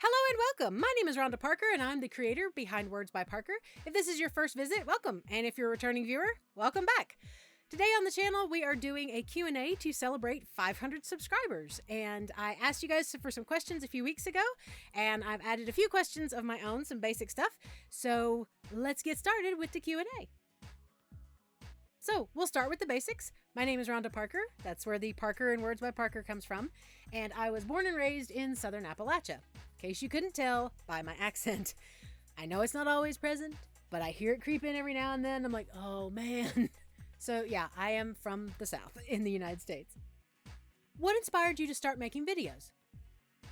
Hello and welcome. My name is Rhonda Parker and I'm the creator behind Words by Parker. If this is your first visit, welcome. And if you're a returning viewer, welcome back. Today on the channel, we are doing a Q&A to celebrate 500 subscribers. And I asked you guys for some questions a few weeks ago, and I've added a few questions of my own, some basic stuff. So let's get started with the Q&A. So we'll start with the basics. My name is Rhonda Parker. That's where the Parker in Words by Parker comes from. And I was born and raised in Southern Appalachia. In case you couldn't tell by my accent. I know it's not always present, but I hear it creep in every now and then. I'm like, oh man. So yeah, I am from the South in the United States. What inspired you to start making videos?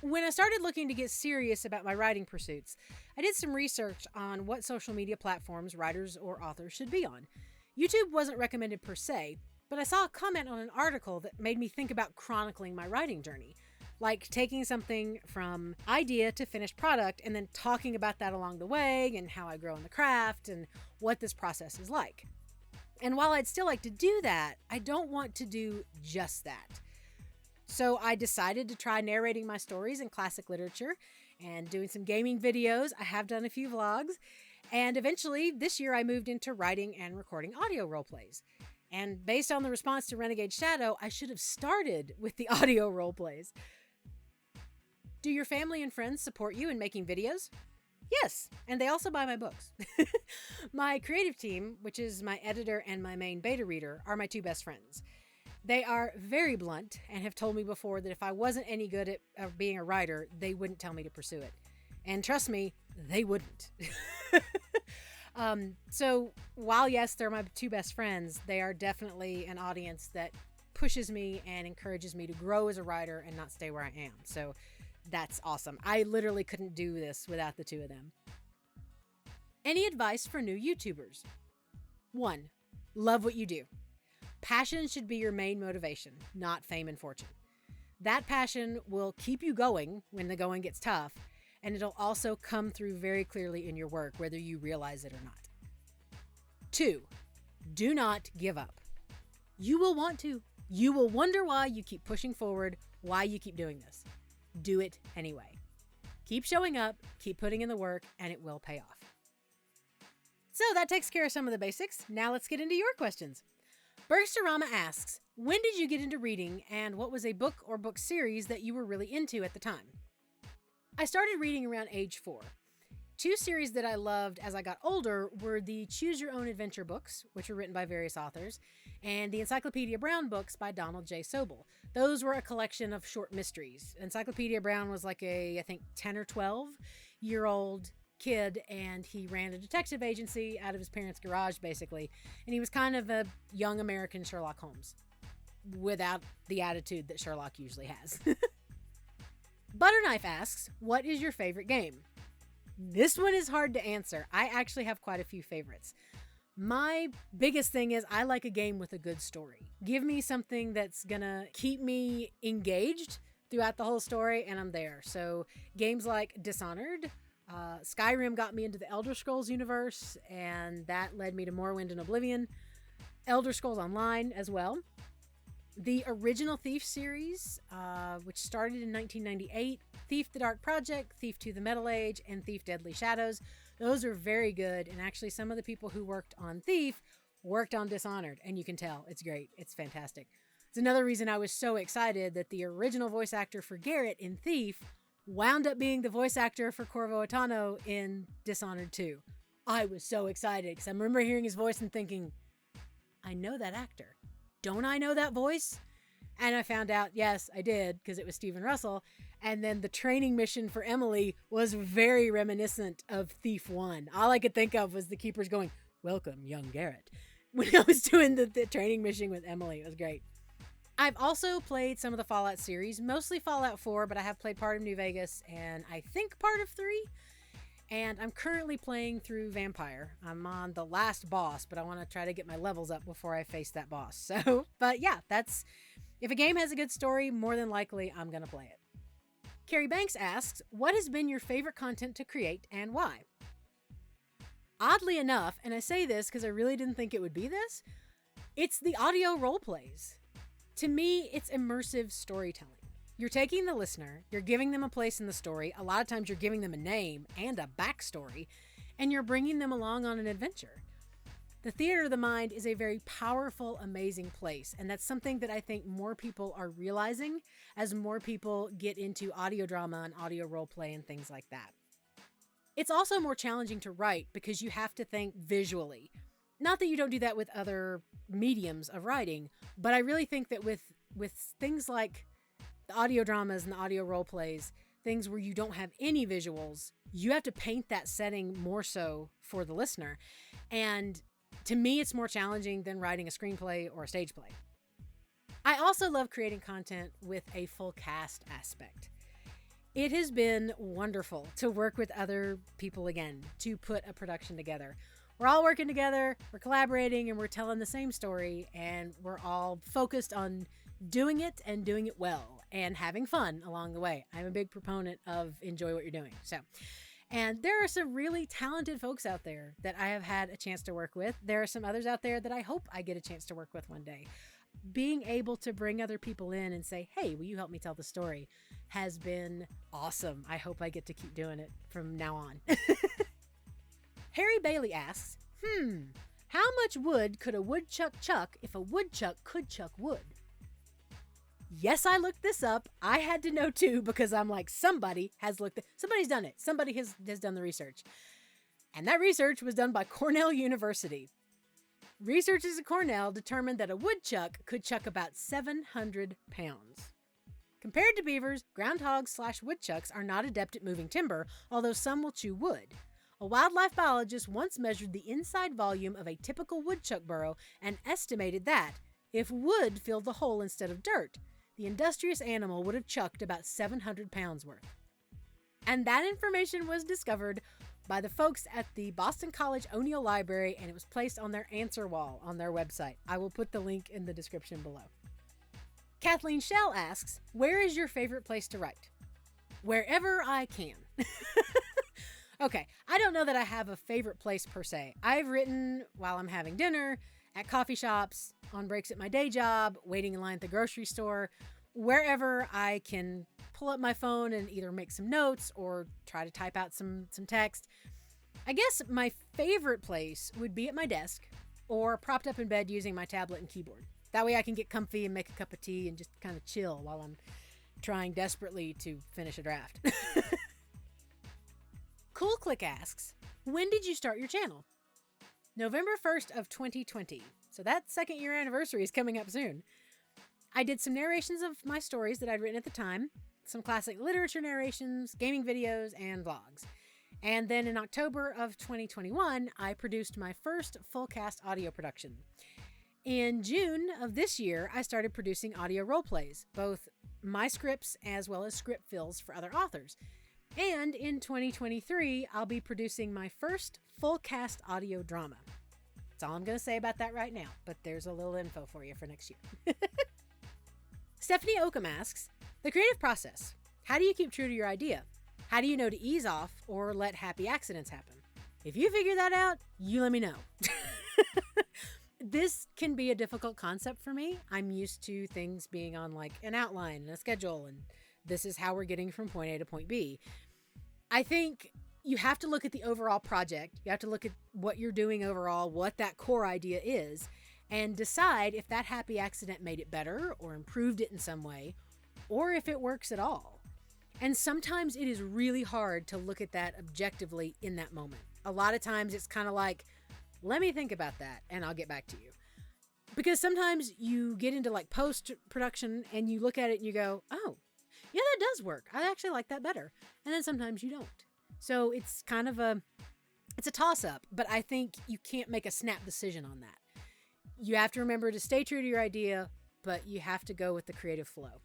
When I started looking to get serious about my writing pursuits, I did some research on what social media platforms writers or authors should be on. YouTube wasn't recommended per se, but I saw a comment on an article that made me think about chronicling my writing journey. Like taking something from idea to finished product and then talking about that along the way and how I grow in the craft and what this process is like. And while I'd still like to do that, I don't want to do just that. So I decided to try narrating my stories in classic literature and doing some gaming videos. I have done a few vlogs. And eventually this year I moved into writing and recording audio roleplays. And based on the response to Renegade Shadow, I should have started with the audio roleplays. Do your family and friends support you in making videos? Yes, and they also buy my books. My creative team, which is my editor and my main beta reader, are my two best friends. They are very blunt and have told me before that if I wasn't any good at being a writer, they wouldn't tell me to pursue it. And trust me, they wouldn't. So while yes, they're my two best friends, they are definitely an audience that pushes me and encourages me to grow as a writer and not stay where I am. So that's awesome. I literally couldn't do this without the two of them. Any advice for new YouTubers? 1. Love what you do. Passion should be your main motivation, not fame and fortune. That passion will keep you going when the going gets tough, and it'll also come through very clearly in your work, whether you realize it or not. 2. Do not give up. You will want to. You will wonder why you keep pushing forward, why you keep doing this. Do it anyway. Keep showing up, keep putting in the work, and it will pay off. So that takes care of some of the basics. Now let's get into your questions. Bursterama asks, when did you get into reading, and what was a book or book series that you were really into at the time? I started reading around age 4. Two series that I loved as I got older were the Choose Your Own Adventure books, which were written by various authors, and the Encyclopedia Brown books by Donald J. Sobel. Those were a collection of short mysteries. Encyclopedia Brown was like I think 10 or 12-year-old kid, and he ran a detective agency out of his parents' garage, basically. And he was kind of a young American Sherlock Holmes, without the attitude that Sherlock usually has. Butterknife asks, what is your favorite game? This one is hard to answer. I actually have quite a few favorites. My biggest thing is I like a game with a good story. Give me something that's gonna keep me engaged throughout the whole story, and I'm there. So games like Dishonored, Skyrim got me into the Elder Scrolls universe, and that led me to Morrowind and Oblivion. Elder Scrolls Online as well. The original Thief series, which started in 1998, Thief the Dark Project, Thief 2 the Metal Age, and Thief Deadly Shadows. Those are very good, and actually some of the people who worked on Thief worked on Dishonored, and you can tell. It's great. It's fantastic. It's another reason I was so excited that the original voice actor for Garrett in Thief wound up being the voice actor for Corvo Attano in Dishonored 2. I was so excited, because I remember hearing his voice and thinking, I know that actor. Don't I know that voice? And I found out, yes, I did, because it was Stephen Russell. And then the training mission for Emily was very reminiscent of Thief 1. All I could think of was the keepers going, welcome, young Garrett. When I was doing the training mission with Emily, it was great. I've also played some of the Fallout series, mostly Fallout 4, but I have played part of New Vegas and I think part of 3. And I'm currently playing through Vampire. I'm on the last boss, but I want to try to get my levels up before I face that boss. So, but yeah, if a game has a good story, more than likely I'm going to play it. Carrie Banks asks, what has been your favorite content to create and why? Oddly enough, and I say this because I really didn't think it would be this, it's the audio role plays. To me, it's immersive storytelling. You're taking the listener, you're giving them a place in the story. A lot of times you're giving them a name and a backstory, and you're bringing them along on an adventure. The theater of the mind is a very powerful, amazing place, and that's something that I think more people are realizing as more people get into audio drama and audio role play and things like that. It's also more challenging to write because you have to think visually. Not that you don't do that with other mediums of writing, but I really think that with things like the audio dramas and the audio role plays, things where you don't have any visuals, you have to paint that setting more so for the listener. And to me, it's more challenging than writing a screenplay or a stage play. I also love creating content with a full cast aspect. It has been wonderful to work with other people again, to put a production together. We're all working together, we're collaborating, and we're telling the same story, and we're all focused on doing it and doing it well and having fun along the way. I'm a big proponent of enjoy what you're doing. And there are some really talented folks out there that I have had a chance to work with. There are some others out there that I hope I get a chance to work with one day. Being able to bring other people in and say, hey, will you help me tell the story, has been awesome. I hope I get to keep doing it from now on. Harry Bailey asks, how much wood could a woodchuck chuck if a woodchuck could chuck wood? Yes, I looked this up. I had to know too, because I'm like, somebody's done it. Somebody has done the research. And that research was done by Cornell University. Researchers at Cornell determined that a woodchuck could chuck about 700 pounds. Compared to beavers, groundhogs/woodchucks are not adept at moving timber, although some will chew wood. A wildlife biologist once measured the inside volume of a typical woodchuck burrow and estimated that, if wood filled the hole instead of dirt, the industrious animal would have chucked about 700 pounds worth. And that information was discovered by the folks at the Boston College O'Neill Library, and it was placed on their answer wall on their website. I will put the link in the description below. Kathleen Schell asks, where is your favorite place to write? Wherever I can. Okay, I don't know that I have a favorite place per se. I've written while I'm having dinner, at coffee shops, on breaks at my day job, waiting in line at the grocery store, wherever I can pull up my phone and either make some notes or try to type out some text. I guess my favorite place would be at my desk or propped up in bed using my tablet and keyboard. That way I can get comfy and make a cup of tea and just kind of chill while I'm trying desperately to finish a draft. Cool Click asks, when did you start your channel? November 1st of 2020. So that second year anniversary is coming up soon. I did some narrations of my stories that I'd written at the time, some classic literature narrations, gaming videos, and vlogs. And then in October of 2021, I produced my first full cast audio production. In June of this year, I started producing audio role plays, both my scripts as well as script fills for other authors. And in 2023, I'll be producing my first full cast audio drama. That's all I'm going to say about that right now, but there's a little info for you for next year. Stephanie Oakham asks, the creative process. How do you keep true to your idea? How do you know to ease off or let happy accidents happen? If you figure that out, you let me know. This can be a difficult concept for me. I'm used to things being on like an outline and a schedule, and this is how we're getting from point A to point B. I think you have to look at the overall project. You have to look at what you're doing overall, what that core idea is, and decide if that happy accident made it better or improved it in some way, or if it works at all. And sometimes it is really hard to look at that objectively in that moment. A lot of times it's kind of like, let me think about that and I'll get back to you. Because sometimes you get into like post-production and you look at it and you go, oh, yeah, that does work. I actually like that better. And then sometimes you don't. So it's kind of it's a toss-up, but I think you can't make a snap decision on that. You have to remember to stay true to your idea, but you have to go with the creative flow.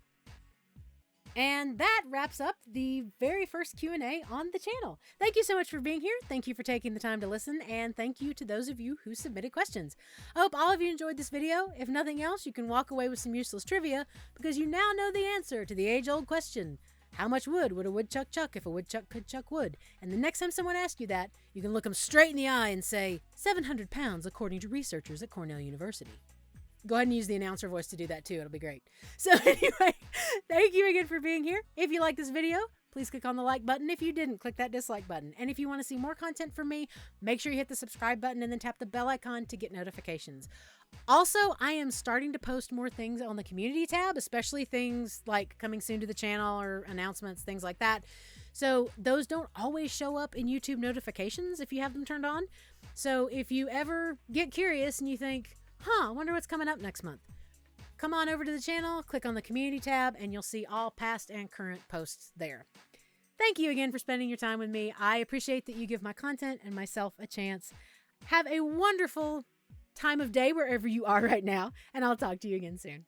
And that wraps up the very first Q&A on the channel. Thank you so much for being here. Thank you for taking the time to listen. And thank you to those of you who submitted questions. I hope all of you enjoyed this video. If nothing else, you can walk away with some useless trivia because you now know the answer to the age-old question. How much wood would a woodchuck chuck if a woodchuck could chuck wood? And the next time someone asks you that, you can look them straight in the eye and say, 700 pounds according to researchers at Cornell University. Go ahead and use the announcer voice to do that too. It'll be great. So anyway, thank you again for being here. If you like this video, please click on the like button. If you didn't, click that dislike button. And if you want to see more content from me, make sure you hit the subscribe button and then tap the bell icon to get notifications. Also, I am starting to post more things on the community tab, especially things like coming soon to the channel or announcements, things like that. So those don't always show up in YouTube notifications if you have them turned on. So if you ever get curious and you think, I wonder what's coming up next month, come on over to the channel, click on the community tab, and you'll see all past and current posts there. Thank you again for spending your time with me. I appreciate that you give my content and myself a chance. Have a wonderful time of day wherever you are right now, and I'll talk to you again soon.